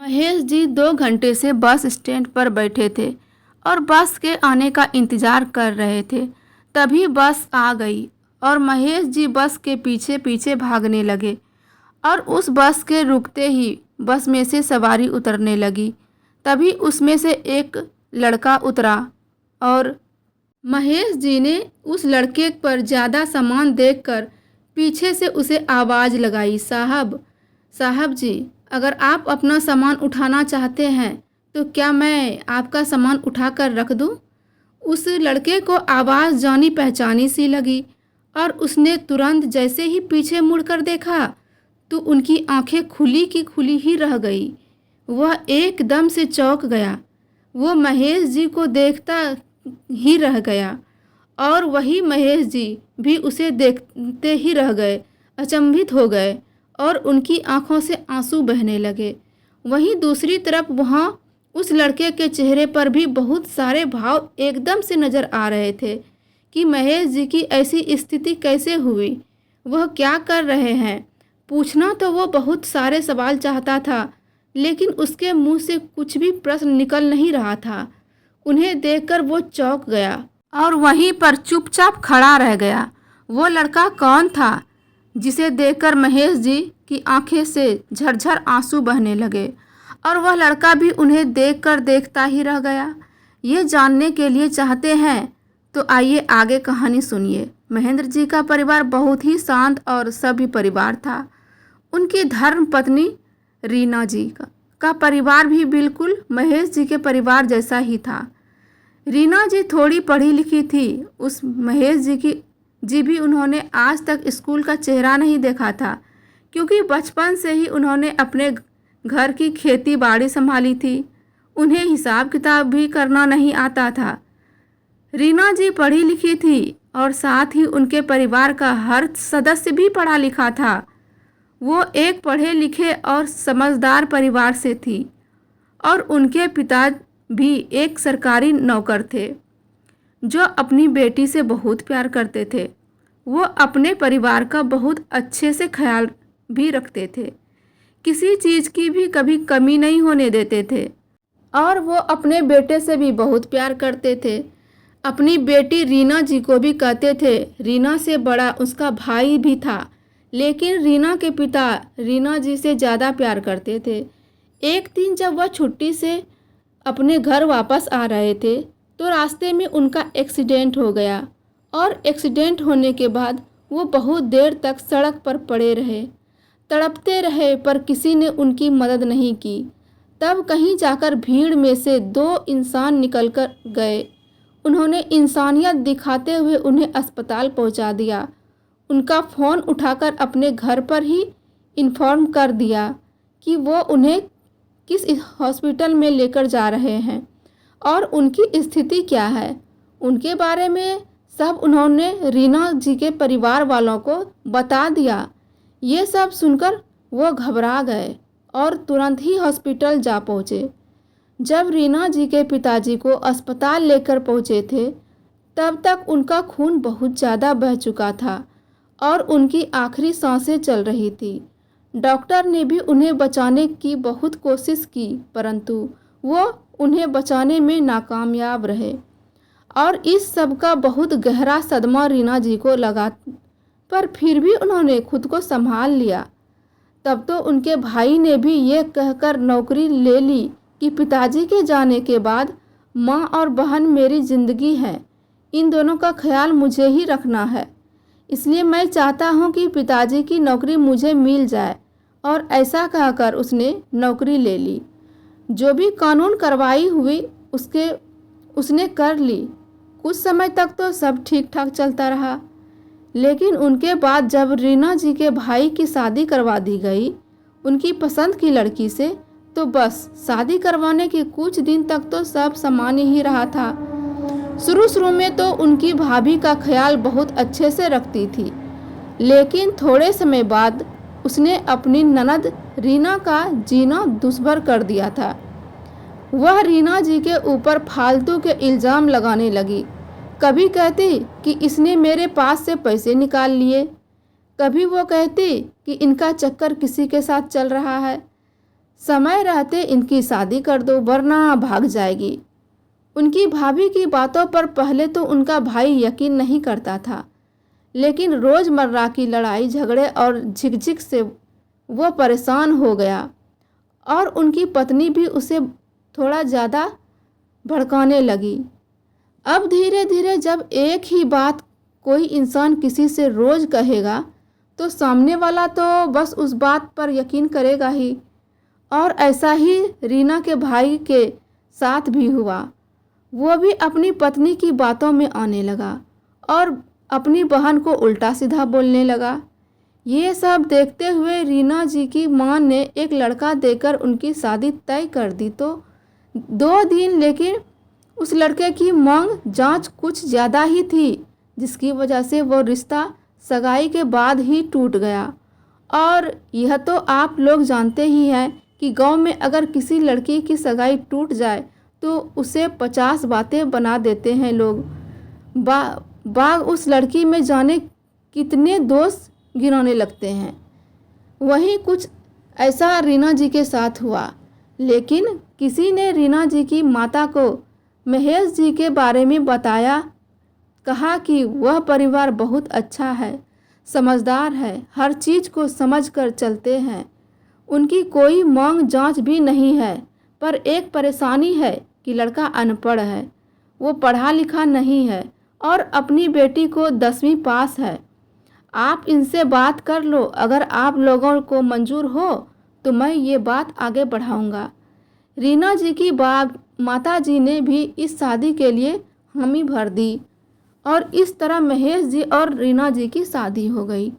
महेश जी 2 घंटे से bus stand पर बैठे थे और बस के आने का इंतज़ार कर रहे थे। तभी बस आ गई और महेश जी बस के पीछे पीछे भागने लगे और उस बस के रुकते ही बस में से सवारी उतरने लगी। तभी उसमें से एक लड़का उतरा और महेश जी ने उस लड़के पर ज़्यादा सामान देखकर पीछे से उसे आवाज़ लगाई, साहब साहब जी, अगर आप अपना सामान उठाना चाहते हैं तो क्या मैं आपका सामान उठा कर रख दूं? उस लड़के को आवाज़ जानी पहचानी सी लगी और उसने तुरंत जैसे ही पीछे मुड़कर देखा तो उनकी आंखें खुली की खुली ही रह गई। वह एकदम से चौंक गया। वो महेश जी को देखता ही रह गया और वही महेश जी भी उसे देखते ही रह गए, अचंभित हो गए और उनकी आंखों से आंसू बहने लगे। वहीं दूसरी तरफ वहाँ उस लड़के के चेहरे पर भी बहुत सारे भाव एकदम से नज़र आ रहे थे कि महेश जी की ऐसी स्थिति कैसे हुई, वह क्या कर रहे हैं। पूछना तो वो बहुत सारे सवाल चाहता था, लेकिन उसके मुंह से कुछ भी प्रश्न निकल नहीं रहा था। उन्हें देखकर वो चौंक गया और वहीं पर चुपचाप खड़ा रह गया। वो लड़का कौन था जिसे देखकर महेश जी की आंखें से झरझर आंसू बहने लगे और वह लड़का भी उन्हें देखकर देखता ही रह गया। ये जानने के लिए चाहते हैं तो आइए आगे कहानी सुनिए। महेंद्र जी का परिवार बहुत ही शांत और सभ्य परिवार था। उनकी धर्म पत्नी रीना जी का परिवार भी बिल्कुल महेश जी के परिवार जैसा ही था। रीना जी थोड़ी पढ़ी लिखी थी। उस महेश जी भी उन्होंने आज तक स्कूल का चेहरा नहीं देखा था, क्योंकि बचपन से ही उन्होंने अपने घर की खेती बाड़ी संभाली थी। उन्हें हिसाब किताब भी करना नहीं आता था। रीना जी पढ़ी लिखी थी और साथ ही उनके परिवार का हर सदस्य भी पढ़ा लिखा था। वो एक पढ़े लिखे और समझदार परिवार से थी और उनके पिता भी एक सरकारी नौकर थे जो अपनी बेटी से बहुत प्यार करते थे। वो अपने परिवार का बहुत अच्छे से ख्याल भी रखते थे, किसी चीज़ की भी कभी कमी नहीं होने देते थे और वो अपने बेटे से भी बहुत प्यार करते थे। अपनी बेटी रीना जी को भी कहते थे। रीना से बड़ा उसका भाई भी था, लेकिन रीना के पिता रीना जी से ज़्यादा प्यार करते थे। एक दिन जब वह छुट्टी से अपने घर वापस आ रहे थे तो रास्ते में उनका एक्सीडेंट हो गया और एक्सीडेंट होने के बाद वो बहुत देर तक सड़क पर पड़े रहे, तड़पते रहे, पर किसी ने उनकी मदद नहीं की। तब कहीं जाकर भीड़ में से 2 इंसान निकल कर गए। उन्होंने इंसानियत दिखाते हुए उन्हें अस्पताल पहुंचा दिया। उनका फ़ोन उठाकर अपने घर पर ही इन्फॉर्म कर दिया कि वो उन्हें किस हॉस्पिटल में लेकर जा रहे हैं और उनकी स्थिति क्या है। उनके बारे में सब उन्होंने रीना जी के परिवार वालों को बता दिया। ये सब सुनकर वो घबरा गए और तुरंत ही हॉस्पिटल जा पहुँचे। जब रीना जी के पिताजी को अस्पताल लेकर पहुँचे थे तब तक उनका खून बहुत ज़्यादा बह चुका था और उनकी आखिरी सांसें चल रही थी। डॉक्टर ने भी उन्हें बचाने की बहुत कोशिश की, परंतु वो उन्हें बचाने में नाकामयाब रहे और इस सब का बहुत गहरा सदमा रीना जी को लगा, पर फिर भी उन्होंने खुद को संभाल लिया। तब तो उनके भाई ने भी ये कहकर नौकरी ले ली कि पिताजी के जाने के बाद माँ और बहन मेरी ज़िंदगी है, इन दोनों का ख्याल मुझे ही रखना है, इसलिए मैं चाहता हूँ कि पिताजी की नौकरी मुझे मिल जाए। और ऐसा कहकर उसने नौकरी ले ली। जो भी कानून कार्रवाई हुई उसने कर ली। कुछ समय तक तो सब ठीक ठाक चलता रहा, लेकिन उनके बाद जब रीना जी के भाई की शादी करवा दी गई उनकी पसंद की लड़की से, तो बस शादी करवाने के कुछ दिन तक तो सब सामान्य ही रहा था। शुरू में तो उनकी भाभी का ख्याल बहुत अच्छे से रखती थी, लेकिन थोड़े समय बाद उसने अपनी ननद रीना का जीना दुश्भर कर दिया था। वह रीना जी के ऊपर फालतू के इल्ज़ाम लगाने लगी। कभी कहती कि इसने मेरे पास से पैसे निकाल लिए, कभी वो कहती कि इनका चक्कर किसी के साथ चल रहा है। समय रहते इनकी शादी कर दो वरना भाग जाएगी। उनकी भाभी की बातों पर पहले तो उनका भाई यकीन नहीं करता था, लेकिन रोज़मर्रा की लड़ाई झगड़े और झिकझिक से वो परेशान हो गया और उनकी पत्नी भी उसे थोड़ा ज़्यादा भड़काने लगी। अब धीरे धीरे जब एक ही बात कोई इंसान किसी से रोज़ कहेगा तो सामने वाला तो बस उस बात पर यकीन करेगा ही। और ऐसा ही रीना के भाई के साथ भी हुआ। वो भी अपनी पत्नी की बातों में आने लगा और अपनी बहन को उल्टा सीधा बोलने लगा। ये सब देखते हुए रीना जी की मां ने एक लड़का देकर उनकी शादी तय कर दी। तो 2 दिन, लेकिन उस लड़के की मांग जांच कुछ ज़्यादा ही थी, जिसकी वजह से वो रिश्ता सगाई के बाद ही टूट गया। और यह तो आप लोग जानते ही हैं कि गांव में अगर किसी लड़की की सगाई टूट जाए तो उसे 50 बातें बना देते हैं लोग। बाग उस लड़की में जाने कितने दोष गिनाने लगते हैं। वहीं कुछ ऐसा रीना जी के साथ हुआ, लेकिन किसी ने रीना जी की माता को महेश जी के बारे में बताया। कहा कि वह परिवार बहुत अच्छा है, समझदार है, हर चीज़ को समझ कर चलते हैं। उनकी कोई मांग जांच भी नहीं है, पर एक परेशानी है कि लड़का अनपढ़ है, वो पढ़ा लिखा नहीं है और अपनी बेटी को 10वीं पास है। आप इनसे बात कर लो, अगर आप लोगों को मंजूर हो तो मैं ये बात आगे बढ़ाऊंगा। रीना जी की माता जी ने भी इस शादी के लिए हामी भर दी और इस तरह महेश जी और रीना जी की शादी हो गई।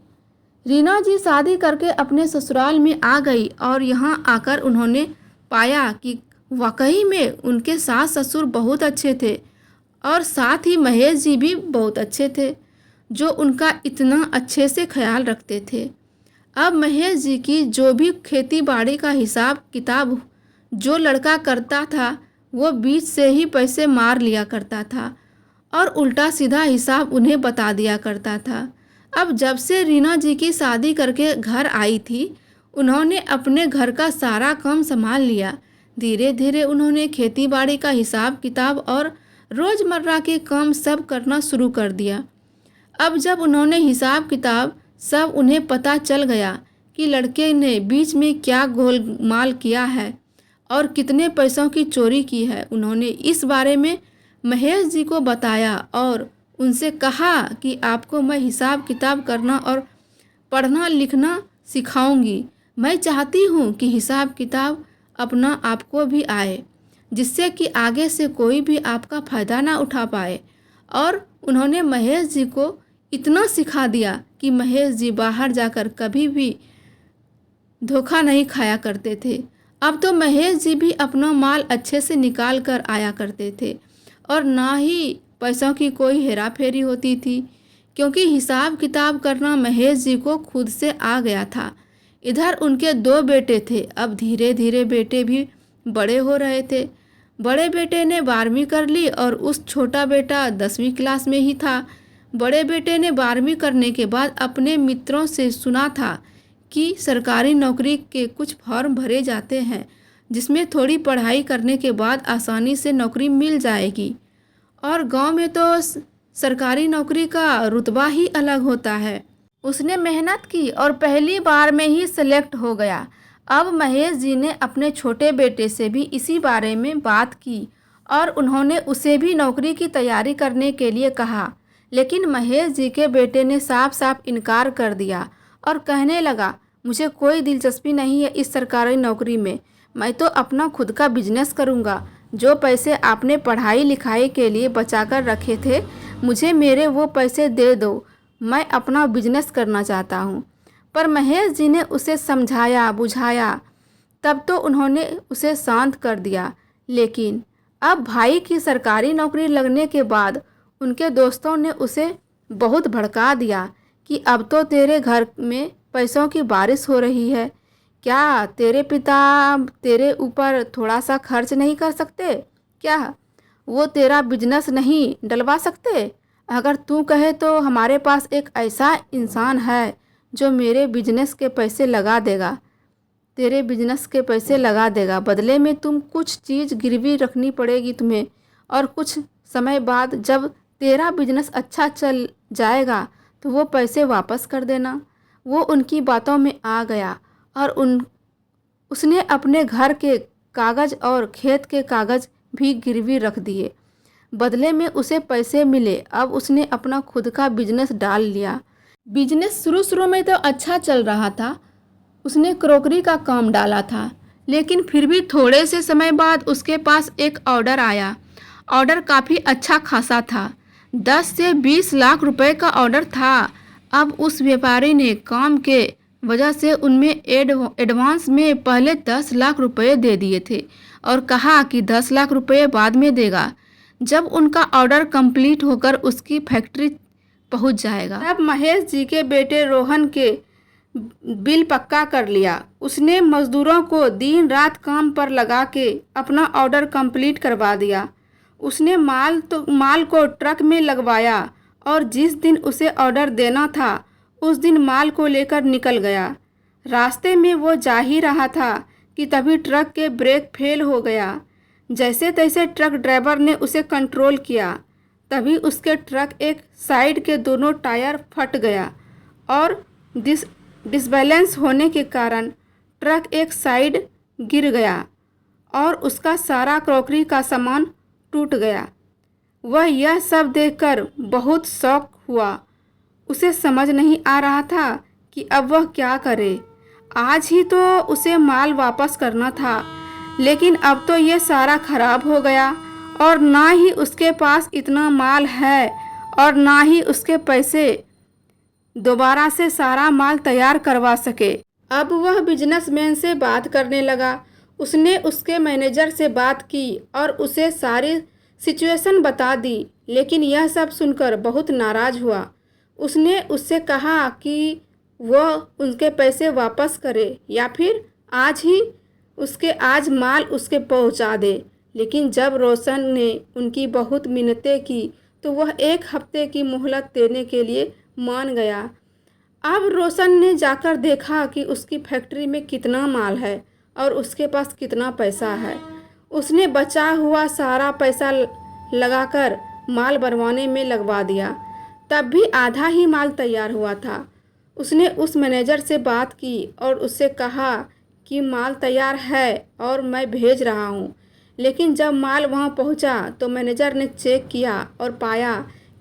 रीना जी शादी करके अपने ससुराल में आ गई और यहाँ आकर उन्होंने पाया कि वाकई में उनके सास ससुर बहुत अच्छे थे और साथ ही महेश जी भी बहुत अच्छे थे, जो उनका इतना अच्छे से ख्याल रखते थे। अब महेश जी की जो भी खेती बाड़ी का हिसाब किताब जो लड़का करता था, वो बीच से ही पैसे मार लिया करता था और उल्टा सीधा हिसाब उन्हें बता दिया करता था। अब जब से रीना जी की शादी करके घर आई थी, उन्होंने अपने घर का सारा काम संभाल लिया। धीरे धीरे उन्होंने खेती बाड़ी का हिसाब किताब और रोज़मर्रा के काम सब करना शुरू कर दिया। अब जब उन्होंने हिसाब किताब सब उन्हें पता चल गया कि लड़के ने बीच में क्या गोलमाल किया है और कितने पैसों की चोरी की है, उन्होंने इस बारे में महेश जी को बताया और उनसे कहा कि आपको मैं हिसाब किताब करना और पढ़ना लिखना सिखाऊंगी। मैं चाहती हूँ कि हिसाब किताब अपना आपको भी आए, जिससे कि आगे से कोई भी आपका फ़ायदा ना उठा पाए। और उन्होंने महेश जी को इतना सिखा दिया कि महेश जी बाहर जाकर कभी भी धोखा नहीं खाया करते थे। अब तो महेश जी भी अपना माल अच्छे से निकाल कर आया करते थे और ना ही पैसों की कोई हेरा फेरी होती थी, क्योंकि हिसाब किताब करना महेश जी को खुद से आ गया था। इधर उनके 2 बेटे थे। अब धीरे धीरे बेटे भी बड़े हो रहे थे। बड़े बेटे ने 12वीं कर ली और उस छोटा बेटा 10वीं क्लास में ही था। बड़े बेटे ने 12वीं करने के बाद अपने मित्रों से सुना था कि सरकारी नौकरी के कुछ फॉर्म भरे जाते हैं, जिसमें थोड़ी पढ़ाई करने के बाद आसानी से नौकरी मिल जाएगी। और गांव में तो सरकारी नौकरी का रुतबा ही अलग होता है। उसने मेहनत की और पहली बार में ही सेलेक्ट हो गया। अब महेश जी ने अपने छोटे बेटे से भी इसी बारे में बात की और उन्होंने उसे भी नौकरी की तैयारी करने के लिए कहा, लेकिन महेश जी के बेटे ने साफ साफ इनकार कर दिया और कहने लगा, मुझे कोई दिलचस्पी नहीं है इस सरकारी नौकरी में, मैं तो अपना खुद का बिजनेस करूँगा। जो पैसे आपने पढ़ाई लिखाई के लिए बचाकर रखे थे, मुझे मेरे वो पैसे दे दो, मैं अपना बिजनेस करना चाहता हूँ। पर महेश जी ने उसे समझाया बुझाया, तब तो उन्होंने उसे शांत कर दिया। लेकिन अब भाई की सरकारी नौकरी लगने के बाद उनके दोस्तों ने उसे बहुत भड़का दिया कि अब तो तेरे घर में पैसों की बारिश हो रही है, क्या तेरे पिता तेरे ऊपर थोड़ा सा खर्च नहीं कर सकते? क्या वो तेरा बिजनेस नहीं डलवा सकते? अगर तू कहे तो हमारे पास एक ऐसा इंसान है जो मेरे बिजनेस के पैसे लगा देगा। तेरे बिजनेस के पैसे लगा देगा। बदले में तुम कुछ चीज़ गिरवी रखनी पड़ेगी तुम्हें, और कुछ समय बाद जब तेरा बिजनेस अच्छा चल जाएगा तो वो पैसे वापस कर देना। वो उनकी बातों में आ गया और उसने अपने घर के कागज़ और खेत के कागज़ भी गिरवी रख दिए। बदले में उसे पैसे मिले। अब उसने अपना खुद का बिजनेस डाल लिया। बिजनेस शुरू में तो अच्छा चल रहा था। उसने क्रॉकरी का काम डाला था, लेकिन फिर भी थोड़े से समय बाद उसके पास एक ऑर्डर आया। ऑर्डर काफ़ी अच्छा खासा था। 10 से 20 लाख रुपए का ऑर्डर था। अब उस व्यापारी ने काम के वजह से उनमें एडवांस में पहले 10 लाख रुपए दे दिए थे और कहा कि 10 लाख रुपए बाद में देगा, जब उनका ऑर्डर कंप्लीट होकर उसकी फैक्ट्री पहुंच जाएगा। तब महेश जी के बेटे रोहन के बिल पक्का कर लिया। उसने मजदूरों को दिन रात काम पर लगा के अपना ऑर्डर कंप्लीट करवा दिया। उसने माल को ट्रक में लगवाया और जिस दिन उसे ऑर्डर देना था उस दिन माल को लेकर निकल गया। रास्ते में वो जा ही रहा था कि तभी ट्रक के ब्रेक फेल हो गया। जैसे तैसे ट्रक ड्राइवर ने उसे कंट्रोल किया। तभी उसके ट्रक एक साइड के दोनों टायर फट गया और डिसबैलेंस होने के कारण ट्रक एक साइड गिर गया और उसका सारा क्रॉकरी का सामान टूट गया। वह यह सब देखकर बहुत शॉक हुआ। उसे समझ नहीं आ रहा था कि अब वह क्या करे। आज ही तो उसे माल वापस करना था, लेकिन अब तो ये सारा खराब हो गया और ना ही उसके पास इतना माल है और ना ही उसके पैसे दोबारा से सारा माल तैयार करवा सके। अब वह बिजनेसमैन से बात करने लगा। उसने उसके मैनेजर से बात की और उसे सारी सिचुएशन बता दी, लेकिन यह सब सुनकर बहुत नाराज़ हुआ। उसने उससे कहा कि वह उनके पैसे वापस करे या फिर आज माल उसके पहुंचा दे। लेकिन जब रोशन ने उनकी बहुत मिन्नतें की तो वह 1 हफ्ते की मोहलत देने के लिए मान गया। अब रोशन ने जाकर देखा कि उसकी फैक्ट्री में कितना माल है और उसके पास कितना पैसा है। उसने बचा हुआ सारा पैसा लगाकर माल बनवाने में लगवा दिया। तब भी आधा ही माल तैयार हुआ था। उसने उस मैनेजर से बात की और उससे कहा कि माल तैयार है और मैं भेज रहा हूँ। लेकिन जब माल वहाँ पहुँचा तो मैनेजर ने चेक किया और पाया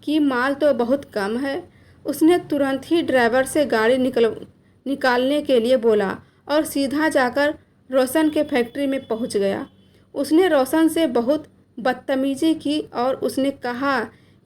कि माल तो बहुत कम है। उसने तुरंत ही ड्राइवर से गाड़ी निकालने के लिए बोला और सीधा जाकर रोशन के फैक्ट्री में पहुँच गया। उसने रोशन से बहुत बदतमीजी की और उसने कहा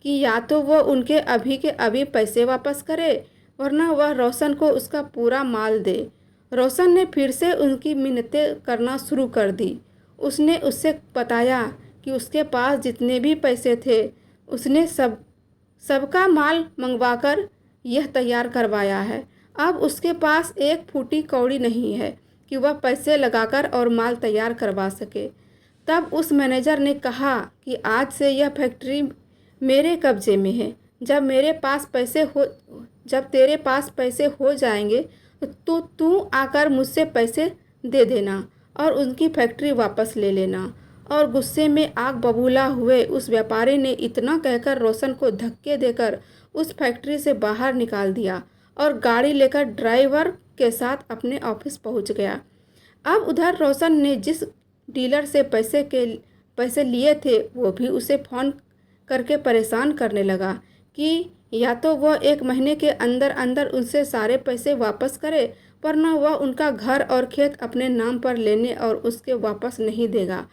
कि या तो वह उनके अभी के अभी पैसे वापस करे, वरना वह रोशन को उसका पूरा माल दे। रोशन ने फिर से उनकी मिन्नतें करना शुरू कर दी। उसने उससे बताया कि उसके पास जितने भी पैसे थे उसने सबका माल मंगवाकर यह तैयार करवाया है। अब उसके पास एक फूटी कौड़ी नहीं है कि वह पैसे लगाकर और माल तैयार करवा सके। तब उस मैनेजर ने कहा कि आज से यह फैक्ट्री मेरे कब्जे में है। जब तेरे पास पैसे हो जाएंगे तो तू आकर मुझसे पैसे दे देना और उनकी फैक्ट्री वापस ले लेना। और गुस्से में आग बबूला हुए उस व्यापारी ने इतना कहकर रोशन को धक्के देकर उस फैक्ट्री से बाहर निकाल दिया और गाड़ी लेकर ड्राइवर के साथ अपने ऑफिस पहुंच गया। अब उधर रोशन ने जिस डीलर से पैसे लिए थे वो भी उसे फ़ोन करके परेशान करने लगा कि या तो वह 1 महीने के अंदर अंदर उनसे सारे पैसे वापस करे, वरना वह उनका घर और खेत अपने नाम पर लेने और उसके वापस नहीं देगा।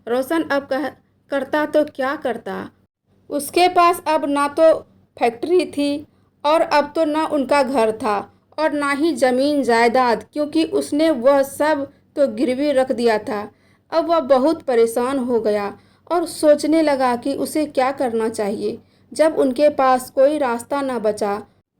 रोशन अब करता तो क्या करता। उसके पास अब ना तो फैक्ट्री थी और अब तो ना उनका घर था और ना ही ज़मीन जायदाद, क्योंकि उसने वह सब तो गिरवी रख दिया था। अब वह बहुत परेशान हो गया और सोचने लगा कि उसे क्या करना चाहिए। जब उनके पास कोई रास्ता न बचा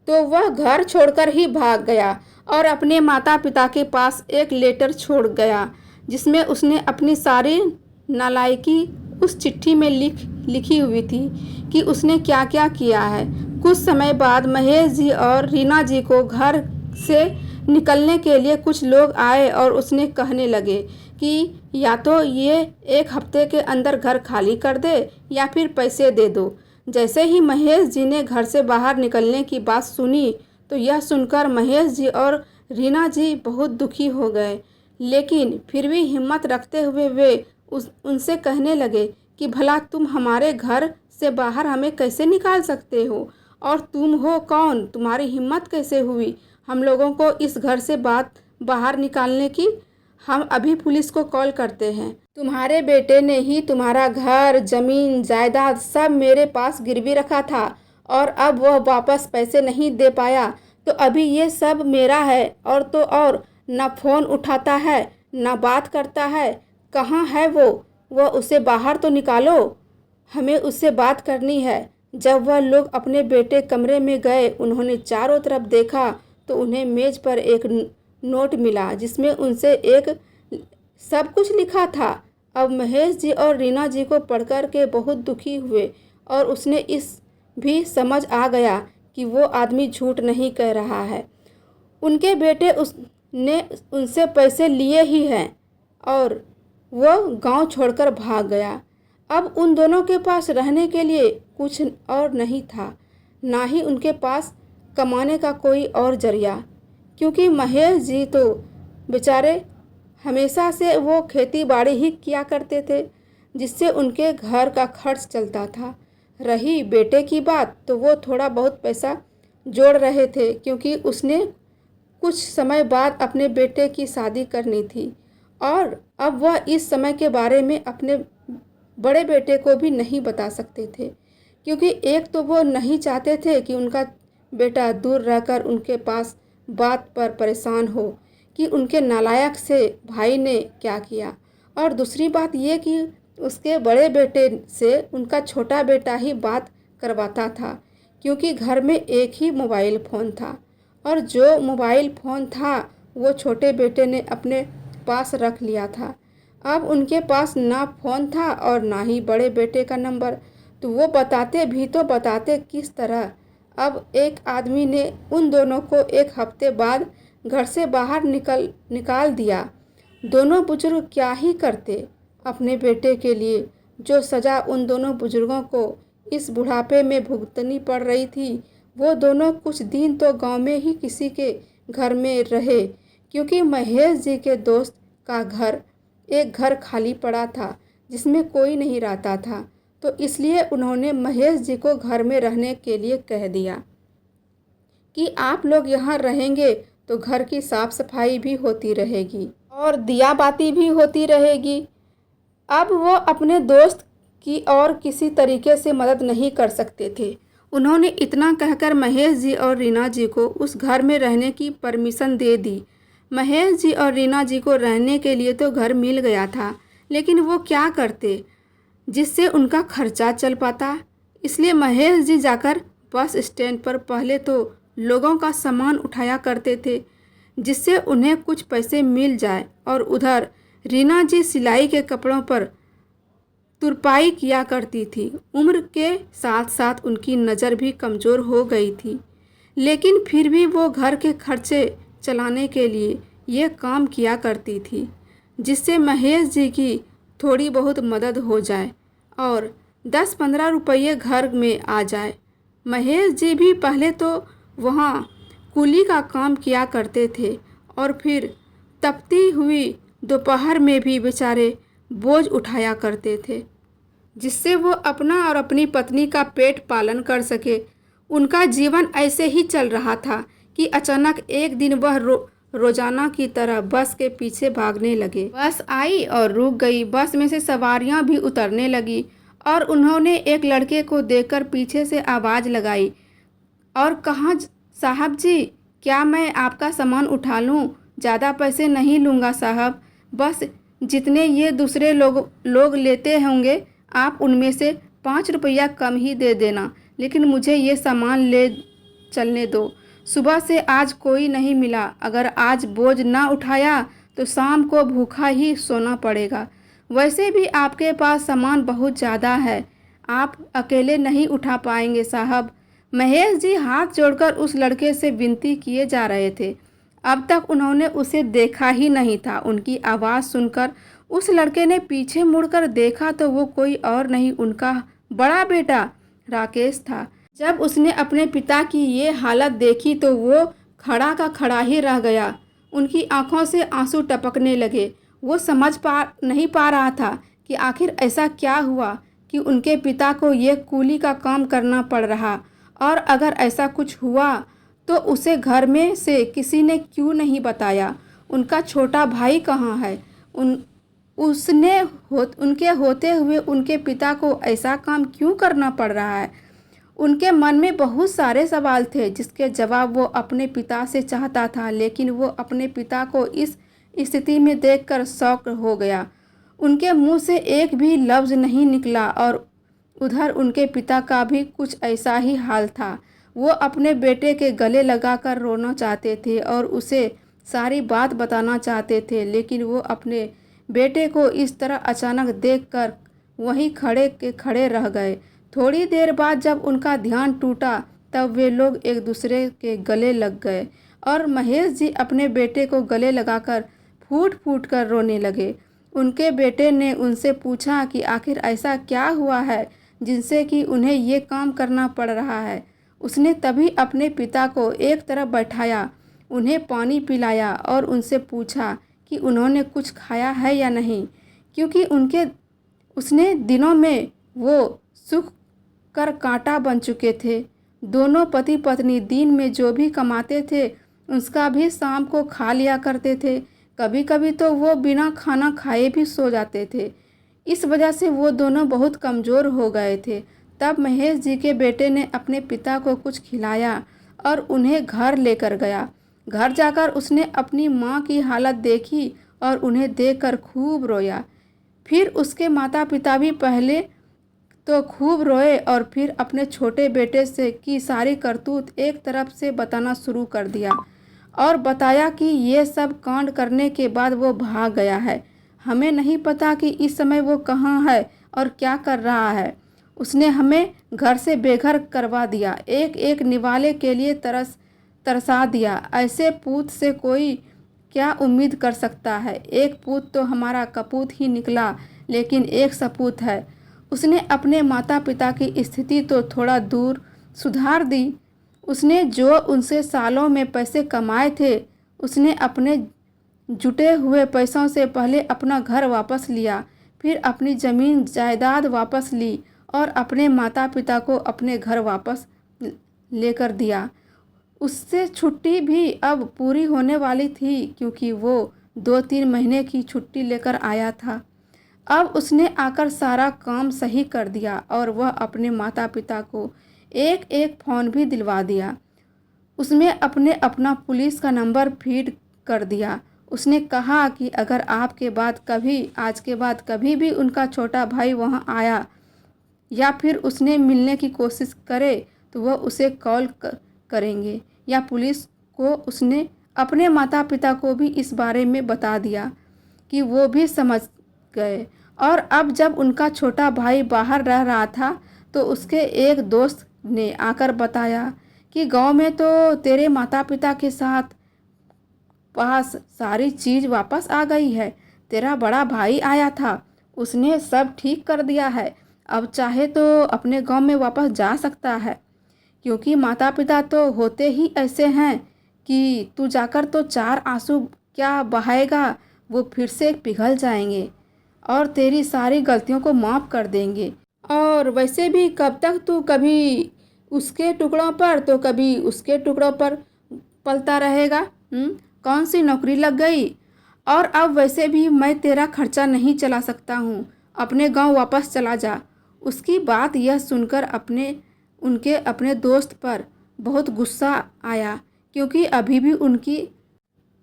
तो वह घर छोड़कर ही भाग गया और अपने माता पिता के पास एक लेटर छोड़ गया, जिसमें उसने अपनी सारी नालायकी उस चिट्ठी में लिखी हुई थी कि उसने क्या क्या किया है। कुछ समय बाद महेश जी और रीना जी को घर से निकलने के लिए कुछ लोग आए और उसने कहने लगे कि या तो ये 1 हफ्ते के अंदर घर खाली कर दे या फिर पैसे दे दो। जैसे ही महेश जी ने घर से बाहर निकलने की बात सुनी तो यह सुनकर महेश जी और रीना जी बहुत दुखी हो गए, लेकिन फिर भी हिम्मत रखते हुए वे उनसे कहने लगे कि भला तुम हमारे घर से बाहर हमें कैसे निकाल सकते हो, और तुम हो कौन, तुम्हारी हिम्मत कैसे हुई हम लोगों को इस घर से बाहर निकालने की। हम अभी पुलिस को कॉल करते हैं। तुम्हारे बेटे ने ही तुम्हारा घर, ज़मीन, जायदाद सब मेरे पास गिरवी रखा था और अब वह वापस पैसे नहीं दे पाया तो अभी ये सब मेरा है। और तो और ना फ़ोन उठाता है ना बात करता है। कहाँ है वो उसे बाहर तो निकालो, हमें उससे बात करनी है। जब वह लोग अपने बेटे कमरे में गए, उन्होंने चारों तरफ देखा तो उन्हें मेज़ पर एक नोट मिला जिसमें उनसे एक सब कुछ लिखा था। अब महेश जी और रीना जी को पढ़कर के बहुत दुखी हुए और उसने इस भी समझ आ गया कि वो आदमी झूठ नहीं कह रहा है। उनके बेटे उसने उनसे पैसे लिए ही हैं और वो गांव छोड़कर भाग गया। अब उन दोनों के पास रहने के लिए कुछ और नहीं था, ना ही उनके पास कमाने का कोई और जरिया, क्योंकि महेश जी तो बेचारे हमेशा से वो खेती बाड़ी ही किया करते थे जिससे उनके घर का खर्च चलता था। रही बेटे की बात तो वो थोड़ा बहुत पैसा जोड़ रहे थे, क्योंकि उसने कुछ समय बाद अपने बेटे की शादी करनी थी और अब वह इस समय के बारे में अपने बड़े बेटे को भी नहीं बता सकते थे, क्योंकि एक तो वो नहीं चाहते थे कि उनका बेटा दूर रहकर उनके पास बात पर परेशान हो कि उनके नालायक से भाई ने क्या किया, और दूसरी बात ये कि उसके बड़े बेटे से उनका छोटा बेटा ही बात करवाता था, क्योंकि घर में एक ही मोबाइल फ़ोन था और जो मोबाइल फ़ोन था वो छोटे बेटे ने अपने पास रख लिया था। अब उनके पास ना फ़ोन था और ना ही बड़े बेटे का नंबर, तो वो बताते भी तो बताते किस तरह। अब एक आदमी ने उन दोनों को 1 हफ्ते बाद घर से बाहर निकाल दिया। दोनों बुजुर्ग क्या ही करते अपने बेटे के लिए, जो सज़ा उन दोनों बुजुर्गों को इस बुढ़ापे में भुगतनी पड़ रही थी। वो दोनों कुछ दिन तो गांव में ही किसी के घर में रहे, क्योंकि महेश जी के दोस्त का एक घर खाली पड़ा था जिसमें कोई नहीं रहता था, तो इसलिए उन्होंने महेश जी को घर में रहने के लिए कह दिया कि आप लोग यहाँ रहेंगे तो घर की साफ़ सफाई भी होती रहेगी और दिया बाती भी होती रहेगी। अब वो अपने दोस्त की और किसी तरीके से मदद नहीं कर सकते थे। उन्होंने इतना कहकर महेश जी और रीना जी को उस घर में रहने की परमिशन दे दी। महेश जी और रीना जी को रहने के लिए तो घर मिल गया था, लेकिन वो क्या करते जिससे उनका खर्चा चल पाता। इसलिए महेश जी जाकर बस स्टैंड पर पहले तो लोगों का सामान उठाया करते थे जिससे उन्हें कुछ पैसे मिल जाए, और उधर रीना जी सिलाई के कपड़ों पर तुरपाई किया करती थी। उम्र के साथ साथ उनकी नज़र भी कमज़ोर हो गई थी, लेकिन फिर भी वो घर के खर्चे चलाने के लिए ये काम किया करती थी जिससे महेश जी की थोड़ी बहुत मदद हो जाए और 10-15 रुपये घर में आ जाए। महेश जी भी पहले तो वहाँ कूली का काम किया करते थे और फिर तपती हुई दोपहर में भी बेचारे बोझ उठाया करते थे जिससे वो अपना और अपनी पत्नी का पेट पालन कर सके। उनका जीवन ऐसे ही चल रहा था कि अचानक एक दिन वह रोजाना की तरह बस के पीछे भागने लगे। बस आई और रुक गई। बस में से सवारियां भी उतरने लगी और उन्होंने एक लड़के को देखकर पीछे से आवाज़ लगाई और कहा, साहब जी, क्या मैं आपका सामान उठा लूं? ज़्यादा पैसे नहीं लूँगा साहब, बस जितने ये दूसरे लोग लेते होंगे आप उनमें से 5 रुपया कम ही दे देना, लेकिन मुझे ये सामान ले चलने दो। सुबह से आज कोई नहीं मिला, अगर आज बोझ ना उठाया तो शाम को भूखा ही सोना पड़ेगा। वैसे भी आपके पास सामान बहुत ज़्यादा है, आप अकेले नहीं उठा पाएंगे साहब। महेश जी हाथ जोड़कर उस लड़के से विनती किए जा रहे थे। अब तक उन्होंने उसे देखा ही नहीं था। उनकी आवाज़ सुनकर उस लड़के ने पीछे मुड़कर देखा तो वो कोई और नहीं, उनका बड़ा बेटा राकेश था। जब उसने अपने पिता की ये हालत देखी तो वो खड़ा का खड़ा ही रह गया। उनकी आंखों से आंसू टपकने लगे। वो समझ नहीं पा रहा था कि आखिर ऐसा क्या हुआ कि उनके पिता को ये कूली का काम करना पड़ रहा, और अगर ऐसा कुछ हुआ तो उसे घर में से किसी ने क्यों नहीं बताया। उनका छोटा भाई कहाँ है? उनके होते हुए उनके पिता को ऐसा काम क्यों करना पड़ रहा है? उनके मन में बहुत सारे सवाल थे जिसके जवाब वो अपने पिता से चाहता था, लेकिन वो अपने पिता को इस स्थिति में देखकर शॉक हो गया। उनके मुंह से एक भी लफ्ज़ नहीं निकला और उधर उनके पिता का भी कुछ ऐसा ही हाल था। वो अपने बेटे के गले लगाकर रोना चाहते थे और उसे सारी बात बताना चाहते थे, लेकिन वो अपने बेटे को इस तरह अचानक देखकर वहीं खड़े के खड़े रह गए। थोड़ी देर बाद जब उनका ध्यान टूटा तब वे लोग एक दूसरे के गले लग गए और महेश जी अपने बेटे को गले लगाकर फूट फूट कर रोने लगे। उनके बेटे ने उनसे पूछा कि आखिर ऐसा क्या हुआ है जिनसे कि उन्हें ये काम करना पड़ रहा है। उसने तभी अपने पिता को एक तरफ बैठाया, उन्हें पानी पिलाया और उनसे पूछा कि उन्होंने कुछ खाया है या नहीं, क्योंकि उसने दिनों में वो सूख कर कांटा बन चुके थे। दोनों पति पत्नी दिन में जो भी कमाते थे उसका भी शाम को खा लिया करते थे। कभी कभी तो वो बिना खाना खाए भी सो जाते थे। इस वजह से वो दोनों बहुत कमज़ोर हो गए थे। तब महेश जी के बेटे ने अपने पिता को कुछ खिलाया और उन्हें घर लेकर गया। घर जाकर उसने अपनी माँ की हालत देखी और उन्हें देखकर खूब रोया। फिर उसके माता पिता भी पहले तो खूब रोए और फिर अपने छोटे बेटे से की सारी करतूत एक तरफ से बताना शुरू कर दिया और बताया कि ये सब कांड करने के बाद वो भाग गया है। हमें नहीं पता कि इस समय वो कहाँ है और क्या कर रहा है। उसने हमें घर से बेघर करवा दिया, एक एक निवाले के लिए तरसा दिया। ऐसे पूत से कोई क्या उम्मीद कर सकता है? एक पूत तो हमारा कपूत ही निकला, लेकिन एक सपूत है। उसने अपने माता पिता की स्थिति तो थोड़ा दूर सुधार दी। उसने जो उनसे सालों में पैसे कमाए थे, उसने अपने जुटे हुए पैसों से पहले अपना घर वापस लिया, फिर अपनी ज़मीन जायदाद वापस ली और अपने माता पिता को अपने घर वापस लेकर दिया। उससे छुट्टी भी अब पूरी होने वाली थी, क्योंकि वो 2-3 महीने की छुट्टी लेकर आया था। अब उसने आकर सारा काम सही कर दिया और वह अपने माता पिता को एक एक फ़ोन भी दिलवा दिया। उसमें अपने अपना पुलिस का नंबर फीड कर दिया। उसने कहा कि अगर आज के बाद कभी भी उनका छोटा भाई वहां आया या फिर उसने मिलने की कोशिश करे तो वह उसे कॉल करेंगे या पुलिस को। उसने अपने माता पिता को भी इस बारे में बता दिया कि वो भी समझ गए। और अब जब उनका छोटा भाई बाहर रह रहा था तो उसके एक दोस्त ने आकर बताया कि गांव में तो तेरे माता पिता के पास सारी चीज़ वापस आ गई है। तेरा बड़ा भाई आया था, उसने सब ठीक कर दिया है। अब चाहे तो अपने गांव में वापस जा सकता है, क्योंकि माता पिता तो होते ही ऐसे हैं कि तू जाकर तो 4 आंसू क्या बहाएगा, वो फिर से पिघल जाएंगे और तेरी सारी गलतियों को माफ़ कर देंगे। और वैसे भी कब तक तू कभी उसके टुकड़ों पर तो कभी उसके टुकड़ों पर पलता रहेगा? कौन सी नौकरी लग गई? और अब वैसे भी मैं तेरा खर्चा नहीं चला सकता हूँ, अपने गांव वापस चला जा। उसकी बात यह सुनकर अपने दोस्त पर बहुत गुस्सा आया, क्योंकि अभी भी उनकी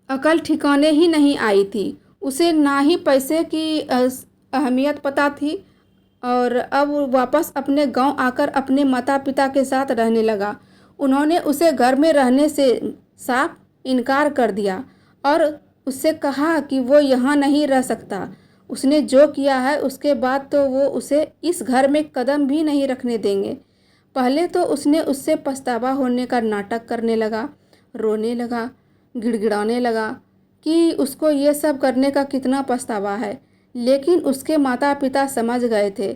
अकल ठिकाने ही नहीं आई थी। उसे ना ही पैसे की अहमियत पता थी और अब वापस अपने गांव आकर अपने माता पिता के साथ रहने लगा। उन्होंने उसे घर में रहने से साफ इनकार कर दिया और उससे कहा कि वो यहाँ नहीं रह सकता। उसने जो किया है उसके बाद तो वो उसे इस घर में कदम भी नहीं रखने देंगे। पहले तो उसने उससे पछतावा होने का नाटक करने लगा, रोने लगा, गिड़गिड़ाने लगा कि उसको ये सब करने का कितना पछतावा है। लेकिन उसके माता पिता समझ गए थे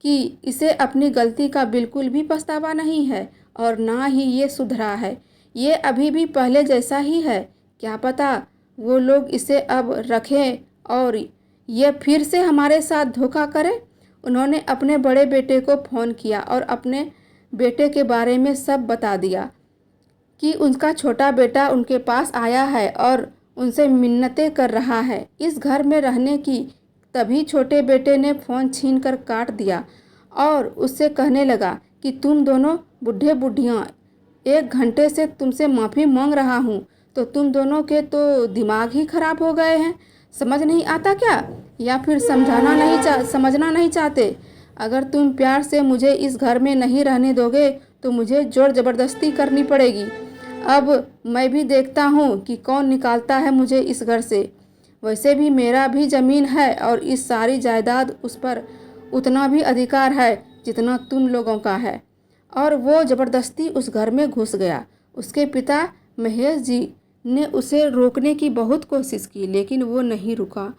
कि इसे अपनी गलती का बिल्कुल भी पछतावा नहीं है और ना ही ये सुधरा है। ये अभी भी पहले जैसा ही है। क्या पता वो लोग इसे अब रखें और ये फिर से हमारे साथ धोखा करे। उन्होंने अपने बड़े बेटे को फ़ोन किया और अपने बेटे के बारे में सब बता दिया कि उनका छोटा बेटा उनके पास आया है और उनसे मिन्नतें कर रहा है इस घर में रहने की। तभी छोटे बेटे ने फ़ोन छीनकर काट दिया और उससे कहने लगा कि तुम दोनों बूढ़े बुढ़ियाँ, 1 घंटे से तुमसे माफ़ी मांग रहा हूँ तो तुम दोनों के तो दिमाग ही खराब हो गए हैं। समझ नहीं आता क्या? या फिर समझना नहीं चाहते? अगर तुम प्यार से मुझे इस घर में नहीं रहने दोगे तो मुझे ज़ोर ज़बरदस्ती करनी पड़ेगी। अब मैं भी देखता हूँ कि कौन निकालता है मुझे इस घर से। वैसे भी मेरा भी ज़मीन है और इस सारी जायदाद उस पर उतना भी अधिकार है जितना तुम लोगों का है। और वो ज़बरदस्ती उस घर में घुस गया। उसके पिता महेश जी ने उसे रोकने की बहुत कोशिश की लेकिन वो नहीं रुका।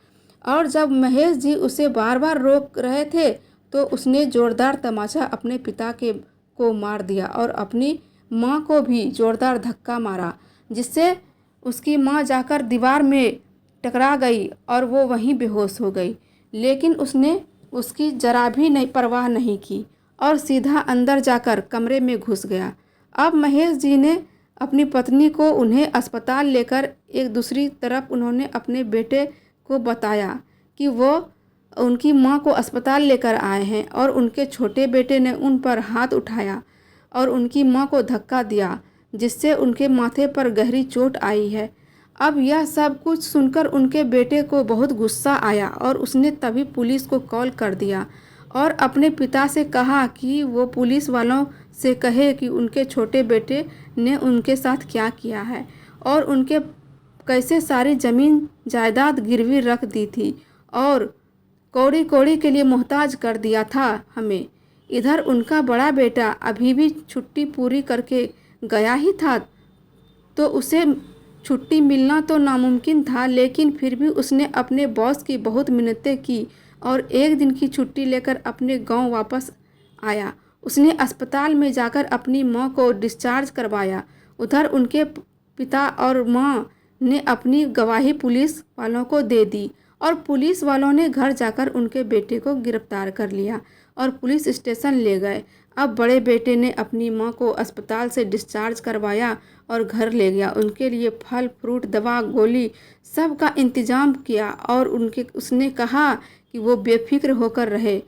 और जब महेश जी उसे बार बार रोक रहे थे तो उसने ज़ोरदार तमाचा अपने पिता को मार दिया और अपनी माँ को भी ज़ोरदार धक्का मारा, जिससे उसकी माँ जाकर दीवार में टकरा गई और वो वहीं बेहोश हो गई। लेकिन उसने उसकी जरा भी नहीं परवाह नहीं की और सीधा अंदर जाकर कमरे में घुस गया। अब महेश जी ने अपनी पत्नी को उन्हें अस्पताल लेकर एक दूसरी तरफ उन्होंने अपने बेटे को बताया कि वो उनकी माँ को अस्पताल लेकर आए हैं और उनके छोटे बेटे ने उन पर हाथ उठाया और उनकी माँ को धक्का दिया, जिससे उनके माथे पर गहरी चोट आई है। अब यह सब कुछ सुनकर उनके बेटे को बहुत गुस्सा आया और उसने तभी पुलिस को कॉल कर दिया और अपने पिता से कहा कि वो पुलिस वालों से कहे कि उनके छोटे बेटे ने उनके साथ क्या किया है और उनके कैसे सारी ज़मीन जायदाद गिरवी रख दी थी और कौड़ी कौड़ी के लिए मोहताज कर दिया था हमें। इधर उनका बड़ा बेटा अभी भी छुट्टी पूरी करके गया ही था तो उसे छुट्टी मिलना तो नामुमकिन था, लेकिन फिर भी उसने अपने बॉस की बहुत मिन्नतें की और एक दिन की छुट्टी लेकर अपने गांव वापस आया। उसने अस्पताल में जाकर अपनी माँ को डिस्चार्ज करवाया। उधर उनके पिता और माँ ने अपनी गवाही पुलिस वालों को दे दी और पुलिस वालों ने घर जाकर उनके बेटे को गिरफ्तार कर लिया और पुलिस स्टेशन ले गए। अब बड़े बेटे ने अपनी माँ को अस्पताल से डिस्चार्ज करवाया और घर ले गया। उनके लिए फल फ्रूट दवा गोली सब का इंतज़ाम किया और उसने कहा कि वो बेफिक्र होकर रहे।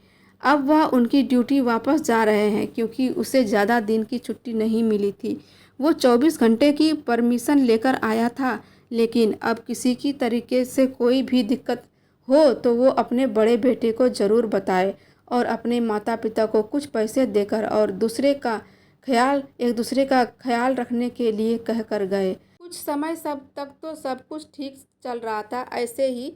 अब वह उनकी ड्यूटी वापस जा रहे हैं क्योंकि उसे ज़्यादा दिन की छुट्टी नहीं मिली थी। वो 24 घंटे की परमिशन लेकर आया था, लेकिन अब किसी की तरीके से कोई भी दिक्कत हो तो वो अपने बड़े बेटे को ज़रूर बताए और अपने माता पिता को कुछ पैसे देकर और एक दूसरे का ख्याल रखने के लिए कहकर गए। कुछ समय सब तक तो सब कुछ ठीक चल रहा था ऐसे ही।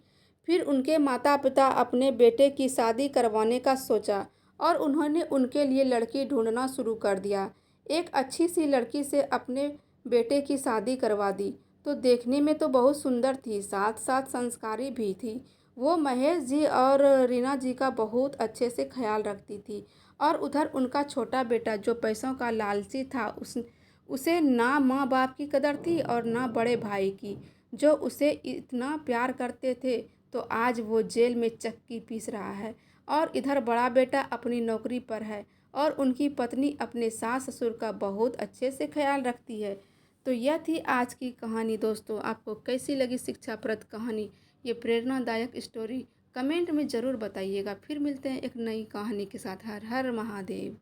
फिर उनके माता पिता अपने बेटे की शादी करवाने का सोचा और उन्होंने उनके लिए लड़की ढूंढना शुरू कर दिया। एक अच्छी सी लड़की से अपने बेटे की शादी करवा दी तो देखने में तो बहुत सुंदर थी, साथ साथ संस्कारी भी थी। वो महेश जी और रीना जी का बहुत अच्छे से ख्याल रखती थी। और उधर उनका छोटा बेटा जो पैसों का लालची था, उसे ना माँ बाप की कदर थी और ना बड़े भाई की, जो उसे इतना प्यार करते थे। तो आज वो जेल में चक्की पीस रहा है और इधर बड़ा बेटा अपनी नौकरी पर है और उनकी पत्नी अपने सास ससुर का बहुत अच्छे से ख्याल रखती है। तो यह थी आज की कहानी दोस्तों। आपको कैसी लगी शिक्षाप्रद कहानी, ये प्रेरणादायक स्टोरी? कमेंट में ज़रूर बताइएगा। फिर मिलते हैं एक नई कहानी के साथ। हर हर महादेव।